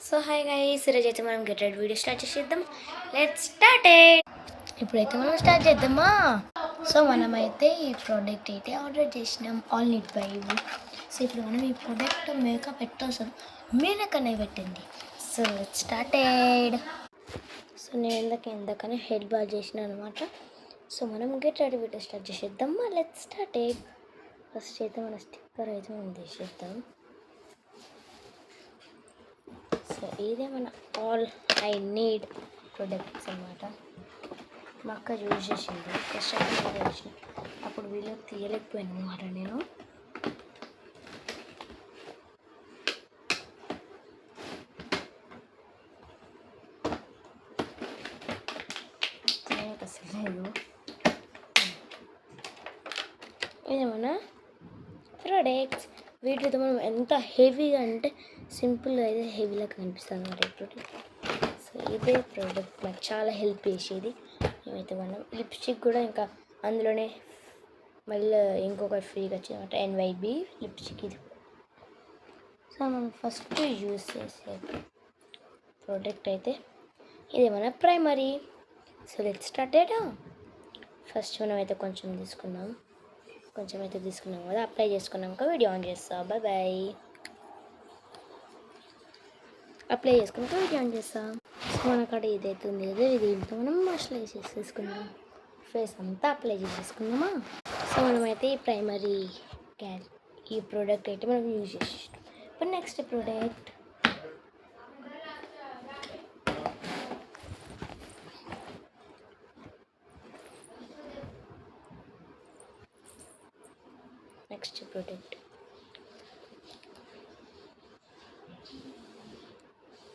So hi guys, ఈరోజు అయితే మనం గెట్ రెడీ వీడియో స్టార్ట్ చేసేద్దాం. Let's start it. ఇప్పుడైతే మనం స్టార్ట్ చేద్దామా. సో మనమైతే ఈ ప్రోడక్ట్ అయితే ఆర్డర్ చేసినాం, ఆల్ నీట్ బై. సో ఇప్పుడు మనం ఈ ప్రోడక్ట్ మేకప్ పెట్టాల్సిన మీనకనే పెట్టింది. So let's started. సో నేను ఎందుకని హెడ్ బాల్ చేసిన అనమాట. సో మనం గెట్ రెడీ వీడియో స్టార్ట్ చేసేద్దామా. Let's started. ఫస్ట్ అయితే మన స్టిక్కర్ అయితే మనం తీసేద్దాం. సో ఇదే మన ఆల్ ఐ నీడ్ ప్రొడక్ట్స్ అనమాట. మా అక్క యూజ్ చేసింది, కష్టపడి చేసిన. అప్పుడు వీళ్ళు తీయలేకపోయాను అనమాట. నేను తీయడానికి అసలు లేదు. ఇదేమన్నా ప్రొడక్ట్స్. వీటితో మనం ఎంత హెవీగా అంటే సింపుల్గా అయితే హెవీలా కనిపిస్తుంది అనమాట ఈ ప్రోడక్ట్. సో ఇదే ప్రోడక్ట్ నాకు చాలా హెల్ప్ చేసేది. మేమైతే మనం లిప్స్టిక్ కూడా ఇంకా అందులోనే మళ్ళీ ఇంకొకటి ఫ్రీగా వచ్చిందన్నమాట, ఎన్వైబి లిప్స్టిక్. ఇది సో మనం ఫస్ట్ యూజ్ చేసే ప్రోడక్ట్ అయితే ఇది మన primary. So let's started. First మనం అయితే కొంచెం తీసుకున్నాం కదా, అప్లై చేసుకున్నాక వీడియో ఆన్ చేస్తా. Bye bye. అప్లై చేసుకున్నాక వీడియో ఆన్ చేస్తా. సో మనకాడ ఇదైతే ఉంది కదా, దీంతో మనం మాయిశ్చరైజ్ చేసేసుకుందాం. ఫేస్ అంతా అప్లై చేసేసుకుందామా. సో మనమైతే ఈ ప్రైమరీ ఈ ప్రోడక్ట్ అయితే మనం యూజ్ చేసేసాం. ఇప్పుడు నెక్స్ట్ ప్రోడక్ట్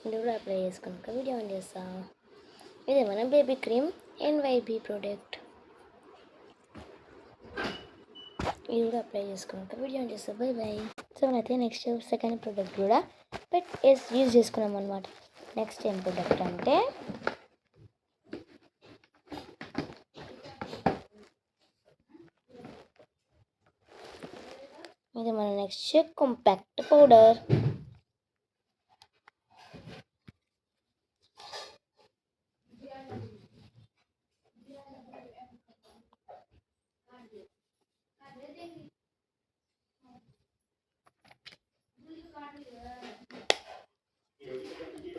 ఇది కూడా అప్లై చేసుకున్నాక వీడియో ఆన్ చేస్తా. ఇది మన బేబీ క్రీమ్ ఎన్వైబి ప్రోడక్ట్. ఇది కూడా అప్లై చేసుకున్నాక వీడియో ఆన్ చేస్తా. Bye bye. సో మనైతే నెక్స్ట్ సెకండ్ ప్రోడక్ట్ కూడా యూజ్ చేసుకున్నాం అనమాట. నెక్స్ట్ ఏం ప్రోడక్ట్ అంటే ఇది మన నెక్స్ట్ కాంపాక్ట్ పౌడర్.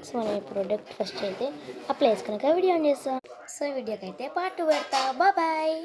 సో మనం ఈ ప్రోడక్ట్ ఫస్ట్ అయితే అప్లై చేసుకున్నాక వీడియో ఆన్ చేస్తాం. సో వీడియోకి అయితే పార్ట్ 2 పెడతా. బాయ్.